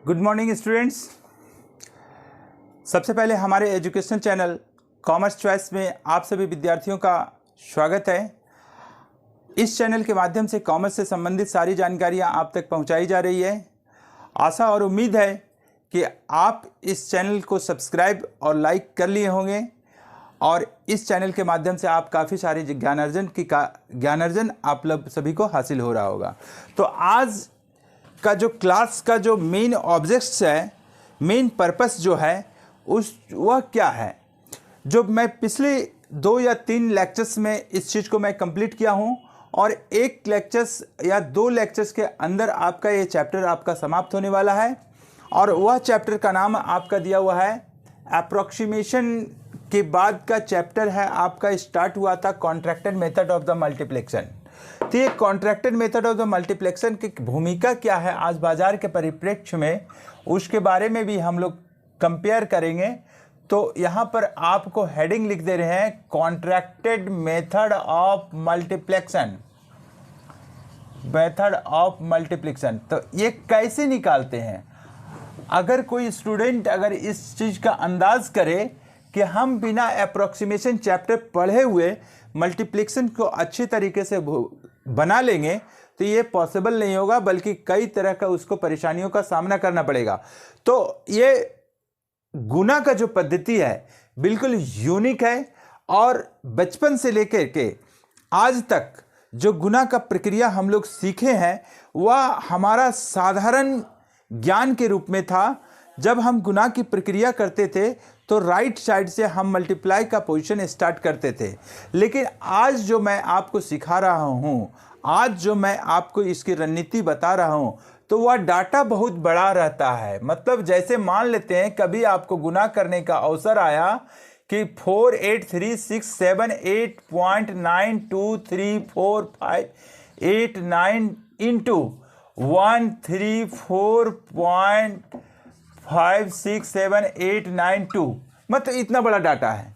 Good morning students. सबसे पहले हमारे एजुकेशन चैनल कॉमर्स चॉइस में आप सभी विद्यार्थियों का स्वागत है। इस चैनल के माध्यम से कॉमर्स से संबंधित सारी जानकारियां आप तक पहुंचाई जा रही है। आशा और उम्मीद है कि आप इस चैनल को सब्सक्राइब और लाइक कर लिए होंगे और इस चैनल के माध्यम से आप काफ़ी सारे ज्ञानार्जन आप लोग सभी को हासिल हो रहा होगा। तो आज का जो क्लास का जो मेन ऑब्जेक्ट्स है, मेन पर्पस जो है वह क्या है, जो मैं पिछले 2 या 3 लेक्चर्स में इस चीज़ को मैं कंप्लीट किया हूं और एक लेक्चर्स या 2 लेक्चर्स के अंदर आपका ये चैप्टर आपका समाप्त होने वाला है। और वह चैप्टर का नाम आपका दिया हुआ है अप्रोक्सीमेशन के बाद का चैप्टर है आपका स्टार्ट हुआ था कॉन्ट्रैक्टेड मेथड ऑफ द मल्टीप्लेक्शन। तो ये कॉन्ट्रैक्टेड मेथड ऑफ द मल्टीप्लेक्शन की भूमिका क्या है आज बाजार के परिप्रेक्ष्य में, उसके बारे में भी हम लोग कंपेयर करेंगे। तो यहाँ पर आपको हेडिंग लिख दे रहे हैं contracted method of मल्टीप्लेक्शन, method of मल्टीप्लेक्शन। तो ये कैसे निकालते हैं? अगर कोई स्टूडेंट अगर इस चीज़ का अंदाज करे कि हम बिना अप्रोक्सीमेशन चैप्टर पढ़े हुए मल्टीप्लिकेशन को अच्छी तरीके से बना लेंगे तो ये पॉसिबल नहीं होगा, बल्कि कई तरह का उसको परेशानियों का सामना करना पड़ेगा। तो ये गुना का जो पद्धति है बिल्कुल यूनिक है और बचपन से लेकर के आज तक जो गुना का प्रक्रिया हम लोग सीखे हैं वह हमारा साधारण ज्ञान के रूप में था। जब हम गुना की प्रक्रिया करते थे तो राइट साइड से हम मल्टीप्लाई का पोजीशन स्टार्ट करते थे, लेकिन आज जो मैं आपको सिखा रहा हूँ, आज जो मैं आपको इसकी रणनीति बता रहा हूँ, तो वह डाटा बहुत बड़ा रहता है। मतलब जैसे मान लेते हैं कभी आपको गुना करने का अवसर आया कि 4836789234589 इंटू 134.567892, मतलब इतना बड़ा डाटा है।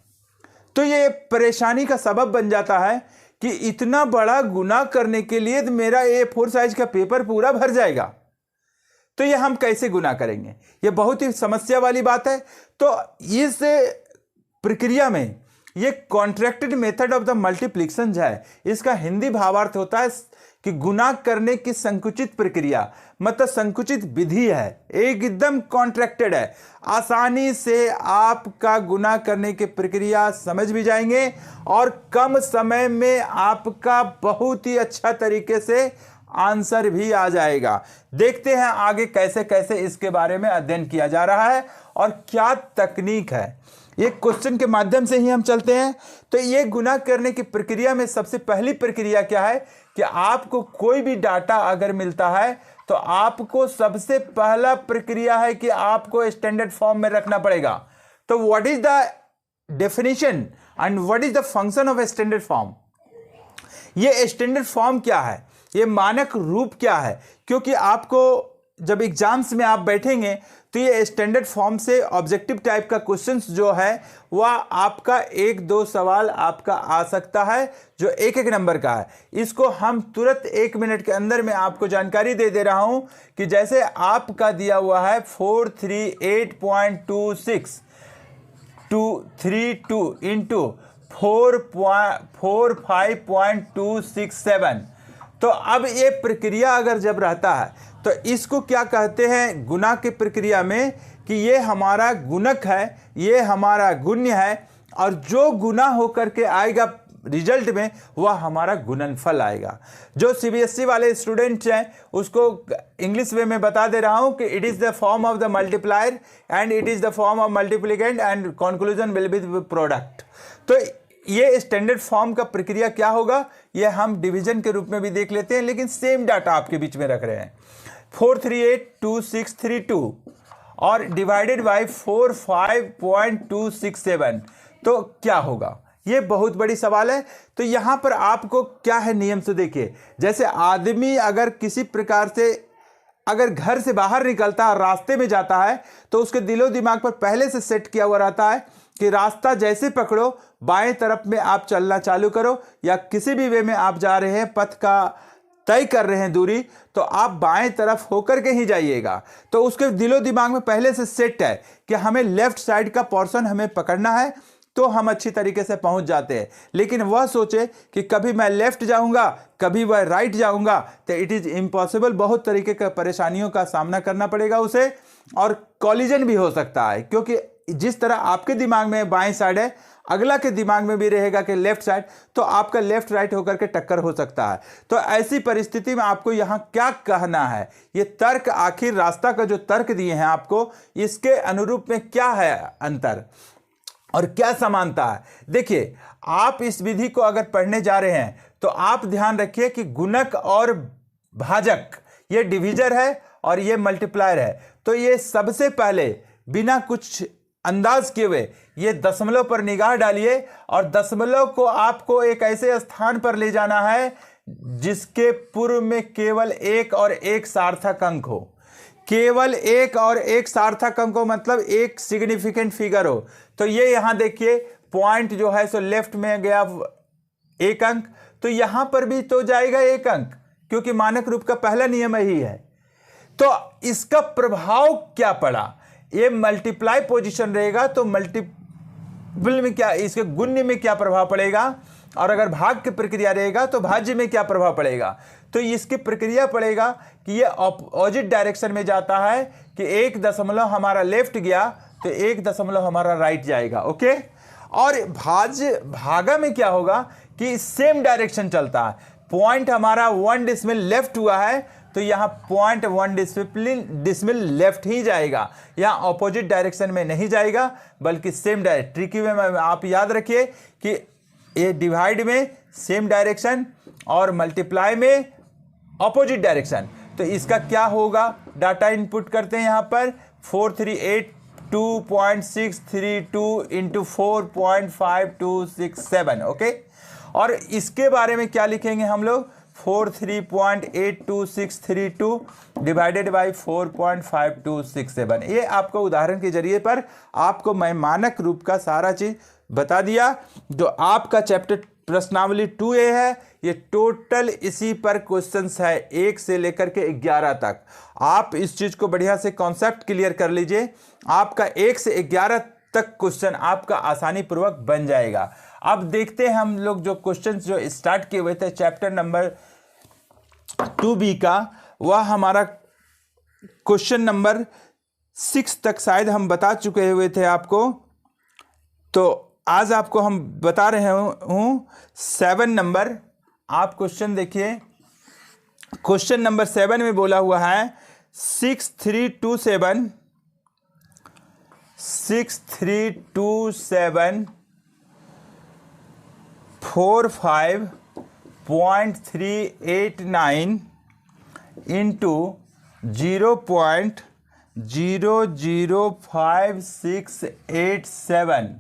तो ये परेशानी का सबब बन जाता है कि इतना बड़ा गुना करने के लिए तो मेरा A4 साइज का पेपर पूरा भर जाएगा। तो ये हम कैसे गुना करेंगे? ये बहुत ही समस्या वाली बात है। तो इस प्रक्रिया में ये contracted method of the multiplication है, इसका हिंदी भावार्थ होता है कि गुना करने की संकुचित प्रक्रिया, मतलब संकुचित विधि है, एकदम कॉन्ट्रैक्टेड है। आसानी से आपका गुना करने की प्रक्रिया समझ भी जाएंगे और कम समय में आपका बहुत ही अच्छा तरीके से आंसर भी आ जाएगा। देखते हैं आगे कैसे कैसे इसके बारे में अध्ययन किया जा रहा है और क्या तकनीक है। ये क्वेश्चन के माध्यम से ही हम चलते हैं। तो ये गुना करने की प्रक्रिया में सबसे पहली प्रक्रिया क्या है कि आपको कोई भी डाटा अगर मिलता है तो आपको सबसे पहला प्रक्रिया है कि आपको स्टैंडर्ड फॉर्म में रखना पड़ेगा। तो what is the definition and what is the function of standard form? ये स्टैंडर्ड फॉर्म क्या है, ये मानक रूप क्या है? क्योंकि आपको जब एग्जाम्स में आप बैठेंगे तो ये स्टैंडर्ड फॉर्म से ऑब्जेक्टिव टाइप का क्वेश्चंस जो है वह आपका 1-2 सवाल आपका आ सकता है जो 1-1 नंबर का है। इसको हम तुरंत 1 मिनट के अंदर में आपको जानकारी दे दे रहा हूं कि जैसे आपका दिया हुआ है 438.26 इंटू 445.267। तो अब ये प्रक्रिया अगर जब रहता है तो इसको क्या कहते हैं गुना की प्रक्रिया में कि ये हमारा गुणक है, ये हमारा गुण्य है, और जो गुना होकर के आएगा रिजल्ट में वह हमारा गुणनफल आएगा। जो सीबीएसई वाले स्टूडेंट्स हैं उसको इंग्लिश वे में बता दे रहा हूं कि it is the form of the multiplier and it is the form of multiplicand and conclusion will be the product. तो ये स्टैंडर्ड फॉर्म का प्रक्रिया क्या होगा ये हम डिवीजन के रूप में भी देख लेते हैं, लेकिन सेम डाटा आपके बीच में रख रहे हैं। 4382632 और डिवाइडेड बाय 45.267, तो क्या होगा? ये बहुत बड़ी सवाल है। तो यहां पर आपको क्या है नियम से देखिए, जैसे आदमी अगर किसी प्रकार से अगर घर से बाहर निकलता है, रास्ते में जाता है, तो उसके दिलो दिमाग पर पहले से सेट किया हुआ रहता है कि रास्ता जैसे पकड़ो बाएं तरफ में आप चलना चालू करो, या किसी भी वे में आप जा रहे हैं पथ का तय कर रहे हैं दूरी, तो आप बाएं तरफ होकर के ही जाइएगा। तो उसके दिलो दिमाग में पहले से सेट है कि हमें लेफ्ट साइड का पोर्शन हमें पकड़ना है, तो हम अच्छी तरीके से पहुंच जाते हैं। लेकिन वह सोचे कि कभी मैं लेफ्ट जाऊंगा, कभी वह राइट जाऊंगा, तो इट इज इम्पॉसिबल। बहुत तरीके के परेशानियों का सामना करना पड़ेगा उसे, और कॉलिजन भी हो सकता है, क्योंकि जिस तरह आपके दिमाग में बाएं साइड है, अगला के दिमाग में भी रहेगा कि लेफ्ट साइड, तो आपका लेफ्ट राइट होकर के टक्कर हो सकता है। तो ऐसी परिस्थिति में आपको यहां क्या कहना है, ये तर्क, आखिर रास्ता का जो तर्क दिए हैं आपको, इसके अनुरूप में क्या है अंतर और क्या समानता है। देखिए, आप इस विधि को अगर पढ़ने जा रहे हैं तो आप ध्यान रखिए कि गुणक और भाजक, ये डिविजर है और ये मल्टीप्लायर है। तो ये सबसे पहले बिना कुछ अंदाज किए हुए ये दशमलव पर निगाह डालिए, और दशमलव को आपको एक ऐसे स्थान पर ले जाना है जिसके पूर्व में केवल एक और एक सार्थक अंक हो। केवल एक और एक सार्थक अंक हो, मतलब एक सिग्निफिकेंट फिगर हो। तो ये यहां देखिए, पॉइंट जो है सो लेफ्ट में गया एक अंक, तो यहां पर भी तो जाएगा एक अंक, क्योंकि मानक रूप का पहला नियम यही है। तो इसका प्रभाव क्या पड़ा, ये मल्टीप्लाई पोजीशन रहेगा, तो मल्टीपल में क्या, इसके गुण्य में क्या प्रभाव पड़ेगा, और अगर भाग की प्रक्रिया रहेगा तो भाज्य में क्या प्रभाव पड़ेगा। तो इसकी प्रक्रिया पड़ेगा कि ये ऑपोजिट डायरेक्शन में जाता है, कि एक दशमलव हमारा लेफ्ट गया तो एक दशमलव हमारा राइट जाएगा। ओके, और भागा में क्या होगा कि सेम डायरेक्शन चलता है। पॉइंट हमारा 1 डेसिमल लेफ्ट हुआ है, तो यहां पॉइंट 1 डेसिमल लेफ्ट ही जाएगा, यहां ऑपोजिट डायरेक्शन में नहीं जाएगा, बल्कि सेम डायरेक्शन। ट्रिकी में आप याद रखिए कि ये डिवाइड में सेम डायरेक्शन और मल्टीप्लाई में ऑपोजिट डायरेक्शन। तो इसका क्या होगा, डाटा इनपुट करते हैं यहां पर 4382.632 इंटू 4.5267। ओके, और इसके बारे में क्या लिखेंगे हम लोग, 43.82632 डिवाइडेड बाई 4.5267। ये आपको उदाहरण के जरिए पर आपको मैं मानक रूप का सारा चीज बता दिया। जो आपका चैप्टर प्रश्नावली 2A है, ये टोटल इसी पर क्वेश्चंस है 1 से लेकर के 11 तक। आप इस चीज को बढ़िया से कॉन्सेप्ट क्लियर कर लीजिए, आपका 1 से 11 तक क्वेश्चन आपका आसानी पूर्वक बन जाएगा। अब देखते हैं हम लोग जो क्वेश्चंस जो स्टार्ट किए हुए थे चैप्टर नंबर 2B का, वह हमारा क्वेश्चन नंबर 6 तक शायद हम बता चुके हुए थे आपको। तो आज आपको हम बता रहे हूं 7 नंबर। आप क्वेश्चन देखिए, क्वेश्चन नंबर 7 में बोला हुआ है 6327 45.389 इंटू 0.005687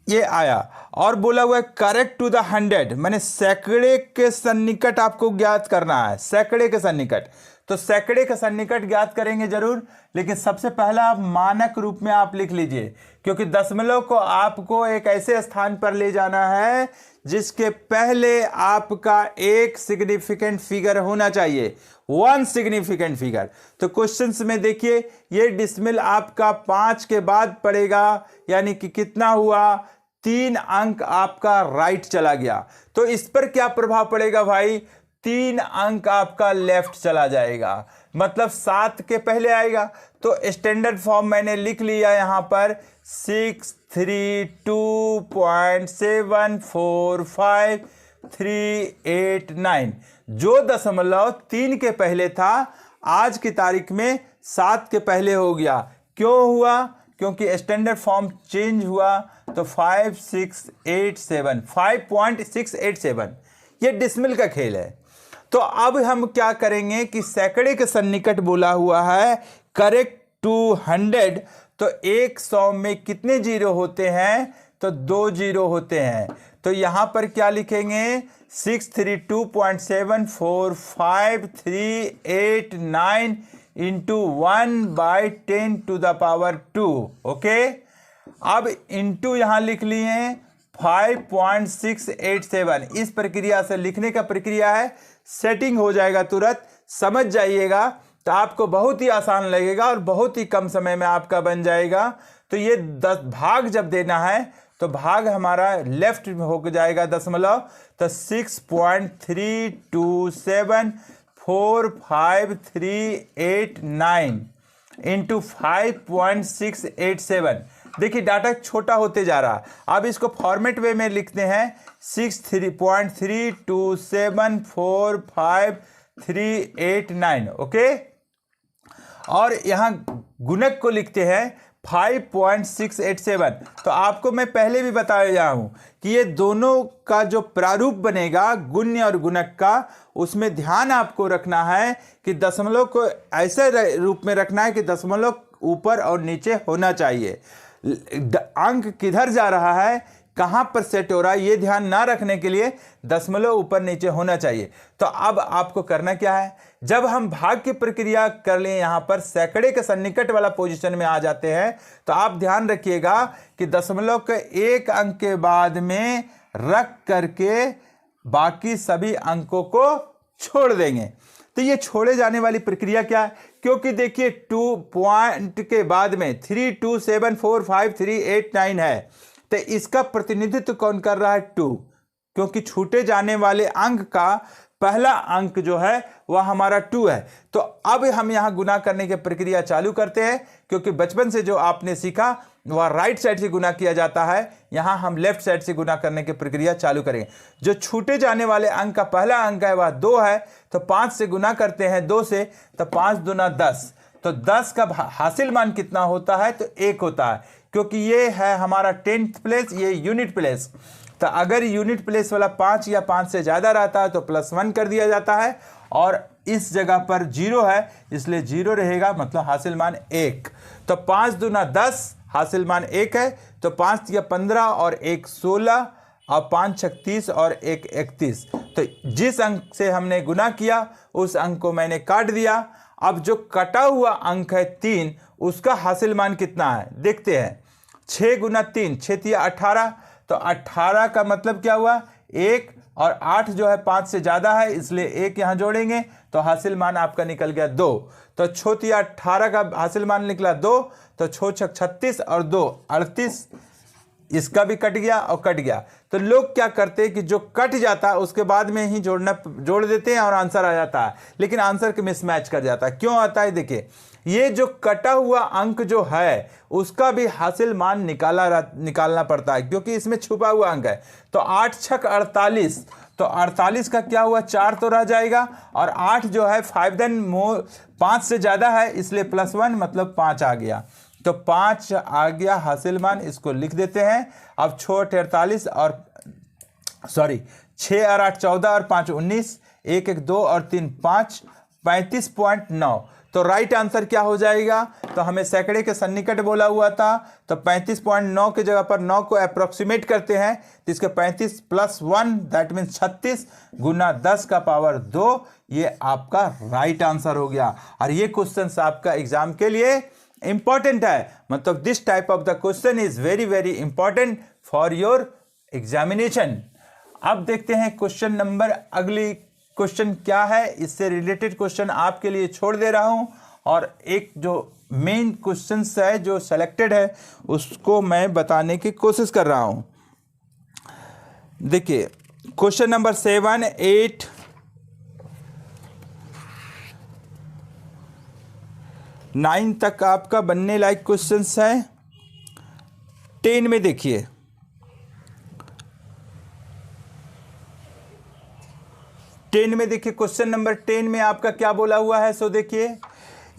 ये आया। और बोला हुआ है करेक्ट टू द 100, मैंने सैकड़े के सन्निकट आपको ज्ञात करना है, सैकड़े के सन्निकट। तो सैकड़े का सन्निकट ज्ञात करेंगे जरूर, लेकिन सबसे पहला आप मानक रूप में आप लिख लीजिए, क्योंकि दशमलव को आपको एक ऐसे स्थान पर ले जाना है जिसके पहले आपका एक सिग्निफिकेंट फिगर होना चाहिए, 1 सिग्निफिकेंट फिगर। तो क्वेश्चंस में देखिए, ये डिसमिल आपका 5 के बाद पड़ेगा, यानी कि कितना हुआ, 3 अंक आपका राइट चला गया। तो इस पर क्या प्रभाव पड़ेगा भाई, 3 अंक आपका लेफ्ट चला जाएगा, मतलब 7 के पहले आएगा। तो स्टैंडर्ड फॉर्म मैंने लिख लिया यहां पर 632.745.389। जो दशमलव 3 के पहले था, आज की तारीख में 7 के पहले हो गया। क्यों हुआ, क्योंकि स्टैंडर्ड फॉर्म चेंज हुआ। तो 5.687 ये डिसमिल का खेल है। तो अब हम क्या करेंगे कि सैकड़े के सन्निकट बोला हुआ है करेक्ट टू 100, तो 100 में कितने जीरो होते हैं, तो 2 जीरो होते हैं। तो यहां पर क्या लिखेंगे, 632.745.389 इंटू 1/10⁻²। ओके, अब इंटू यहां लिख लिए 5.687। इस प्रक्रिया से लिखने का प्रक्रिया है सेटिंग हो जाएगा तुरंत, समझ जाइएगा तो आपको बहुत ही आसान लगेगा और बहुत ही कम समय में आपका बन जाएगा। तो ये 10 भाग जब देना है तो भाग हमारा लेफ्ट में हो जाएगा दशमलव, तो 6.32745389 इंटू 5.687। देखिए डाटा छोटा होते जा रहा है। अब इसको फॉर्मेट वे में लिखते हैं 6.32745389, ओके। और यहाँ गुणक को लिखते हैं 5.687। तो आपको मैं पहले भी बताया हूं कि ये दोनों का जो प्रारूप बनेगा गुण्य और गुणक का, उसमें ध्यान आपको रखना है कि दशमलव को ऐसे रूप में रखना है कि दशमलव ऊपर और नीचे होना चाहिए। अंक किधर जा रहा है, कहां पर सेट हो रहा है, ये ध्यान ना रखने के लिए दशमलव ऊपर नीचे होना चाहिए। तो अब आपको करना क्या है, जब हम भाग की प्रक्रिया कर लें, यहां पर सैकड़े के सन्निकट वाला पोजीशन में आ जाते हैं, तो आप ध्यान रखिएगा कि दशमलव के एक अंक के बाद में रख करके बाकी सभी अंकों को छोड़ देंगे। तो ये छोड़े जाने वाली प्रक्रिया क्या है, क्योंकि देखिए 2 पॉइंट के बाद में 3274538 है, तो इसका प्रतिनिधित्व कौन कर रहा है, 2, क्योंकि छूटे जाने वाले अंक का पहला अंक जो है वह हमारा 2 है। तो अब हम यहां गुना करने की प्रक्रिया चालू करते हैं, क्योंकि बचपन से जो आपने सीखा वह राइट साइड से गुना किया जाता है, यहां हम लेफ्ट साइड से गुना करने की प्रक्रिया चालू करेंगे। जो छूटे जाने वाले अंक का पहला अंक है वह 2 है, तो 5 से गुना करते हैं 2 से, तो 5 दूना 10, तो 10 का हासिल मान कितना होता है, तो 1 होता है, क्योंकि ये है हमारा 10th प्लेस, ये यूनिट प्लेस। तो अगर यूनिट प्लेस वाला 5 या 5 से ज़्यादा रहता है तो +1 कर दिया जाता है, और इस जगह पर 0 है इसलिए 0 रहेगा, मतलब हासिल मान 1। तो 5 दूना 10, हासिल मान 1 है, तो 5 या 15 और 1 16 और 5 36 और 1 31। तो जिस अंक से हमने गुना किया उस अंक को मैंने काट दिया। अब जो कटा हुआ अंक है 3, उसका हासिल मान कितना है देखते हैं। 6 गुना 3, 6 तिया 18, तो 18 का मतलब क्या हुआ 1, और 8 जो है 5 से ज़्यादा है इसलिए 1 यहाँ जोड़ेंगे, तो हासिल मान आपका निकल गया 2। तो 6 तिया 18 का हासिल मान निकला 2, तो 6 छक 36 और 2 38, इसका भी कट गया और कट गया। तो लोग क्या करते हैं कि जो कट जाता है उसके बाद में ही जोड़ देते हैं और आंसर आ जाता है, लेकिन आंसर के मिसमैच कर जाता है। क्यों आता है, देखिए ये जो कटा हुआ अंक जो है उसका भी हासिल मान निकालना पड़ता है, क्योंकि इसमें छुपा हुआ अंक है। तो 8 छक 48, तो 48 का क्या हुआ 4 तो रह जाएगा, और 8 जो है 5 से ज़्यादा है इसलिए +1 मतलब 5 आ गया, तो 5 आ गया हासिल मान, इसको लिख देते हैं। अब 6 48 और 6 और 8 14 और 5 19, 1 1 2 और 3 5, 35.9। तो राइट आंसर क्या हो जाएगा, तो हमें सैकड़े के सन्निकट बोला हुआ था, तो 35.9 की जगह पर 9 को अप्रोक्सीमेट करते हैं, तो इसके 35 + 1 दैट मीन्स 36 गुना 10 का पावर 2, ये आपका राइट आंसर हो गया। और ये क्वेश्चन आपका एग्जाम के लिए इंपॉर्टेंट है, मतलब this type of the question is very very important for your examination. अब देखते हैं क्वेश्चन नंबर, अगली क्वेश्चन क्या है, इससे रिलेटेड क्वेश्चन आपके लिए छोड़ दे रहा हूं, और एक जो मेन क्वेश्चन है जो सेलेक्टेड है उसको मैं बताने की कोशिश कर रहा हूं। देखिए क्वेश्चन नंबर 7, 8, 9 तक आपका बनने लायक क्वेश्चंस है। 10 में देखिए, क्वेश्चन नंबर 10 में आपका क्या बोला हुआ है, सो देखिए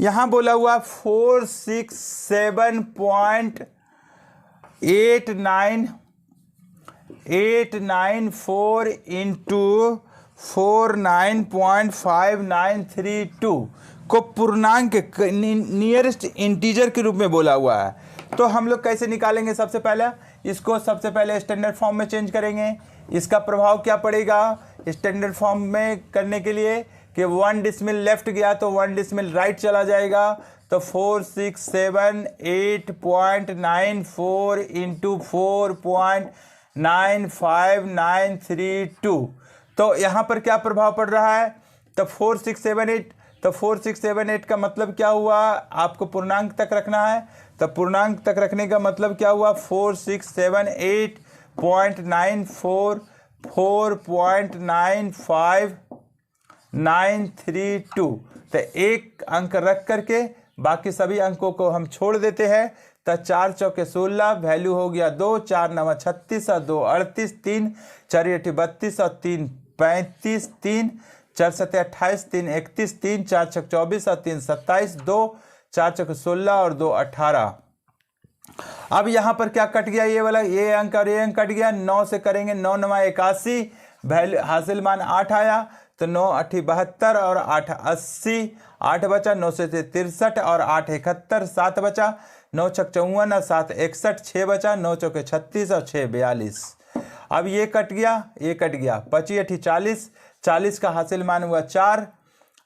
यहां बोला हुआ 467.894 इंटू 49.5932 को पूर्णांक नियरेस्ट इंटीजर के रूप में बोला हुआ है। तो हम लोग कैसे निकालेंगे, सबसे पहले स्टैंडर्ड फॉर्म में चेंज करेंगे। इसका प्रभाव क्या पड़ेगा स्टैंडर्ड फॉर्म में करने के लिए कि 1 डिसमिल लेफ्ट गया तो 1 डिसमिल राइट चला जाएगा, तो 467.894 इंटू 495932। तो यहाँ पर क्या प्रभाव पड़ रहा है, तो 4678, तो 4678 का मतलब क्या हुआ, आपको पूर्णांक तक रखना है। तो पूर्णांक तक रखने का मतलब क्या हुआ, 4678.94 4.95932। तो एक अंक रख करके बाकी सभी अंकों को हम छोड़ देते हैं। तो 4 चौके 16, वैल्यू हो गया 2, 4 9 36 और 2 38, 3 4 8 32 और 3 35, 3 4 7 28, 3 31, 3 4 6 24 और 3 27, 2 4 6 16 और 2 18। अब यहाँ पर क्या कट गया, ये वाला ये अंक और ये अंक कट गया। 9 से करेंगे, 9 9 81, वैल्यू हासिल मान 8 आया। तो 9 8 72 और 8 80, 8 बचा। 9 से 63 और 8 71, 7 बचा। 9 6 54 और 7 61, 6 बचा। 9 चौके 36 और 6 42। अब ये कट गया, ये कट गया। 25 8 40, 40 का हासिल मान हुआ 4।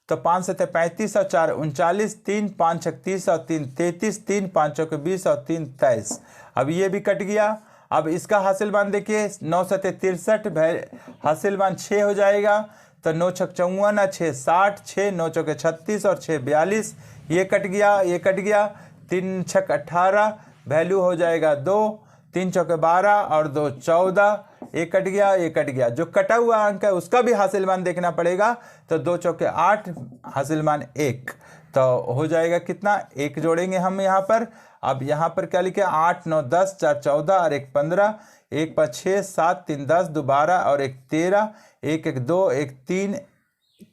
तो 5 7 35 और 4 39, 3 5 6 30 और 3 33, 3 5 चौके 20 और 3 23। अब ये भी कट गया। अब इसका हासिल मान देखिए, 9 7 63, हासिल मान 6 हो जाएगा। तो 9 6 54, 6 60, 6 9 चौके 36 और 6 42। ये कट गया, ये कट गया। 3 6 18, वैल्यू हो जाएगा 2। 3 चौके 12 और 2 14। ये कट गया, ये कट गया। जो कटा हुआ अंक है उसका भी हासिल मान देखना पड़ेगा। तो 2 चौके 8, हासिल मान 1। तो हो जाएगा कितना, 1 जोड़ेंगे हम यहाँ पर। अब यहाँ पर क्या लिखे, 8 9 10, 4 14 और 1 15, 1 5 6 7, 3 10, 2 12 और 1 13, 1 1 2, 1 3,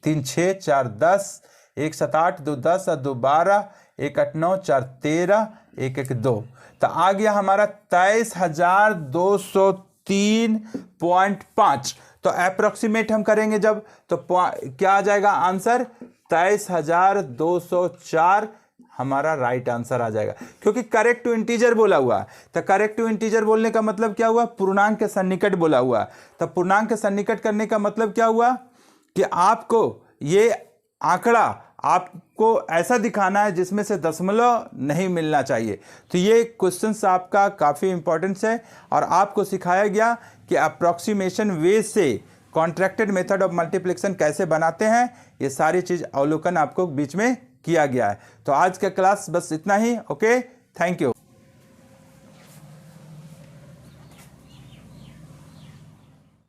3 6, 4 10, 1 7 8, 2 10 और 2 12, 1 8 9, 4 13, 1 1 2। तो आ गया हमारा 23,203.5। तो अप्रोक्सीमेट हम करेंगे जब, तो क्या आ जाएगा आंसर, 23,204 हमारा राइट आंसर आ जाएगा, क्योंकि करेक्ट टू इंटीजर बोला हुआ है। तो करेक्ट टू इंटीजर बोलने का मतलब क्या हुआ, पूर्णांक के सन्निकट बोला हुआ है। तो पूर्णांक के सन्निकट करने का मतलब क्या हुआ कि आपको ये आंकड़ा आपको ऐसा दिखाना है जिसमें से दशमलव नहीं मिलना चाहिए। तो ये क्वेश्चंस आपका काफ़ी इंपॉर्टेंस है और आपको सिखाया गया कि अप्रॉक्सीमेशन वे से कॉन्ट्रैक्टेड मेथड ऑफ मल्टीप्लिकेशन कैसे बनाते हैं। ये सारी चीज़ अवलोकन आपको बीच में किया गया है। तो आज का क्लास बस इतना ही। Okay, thank you.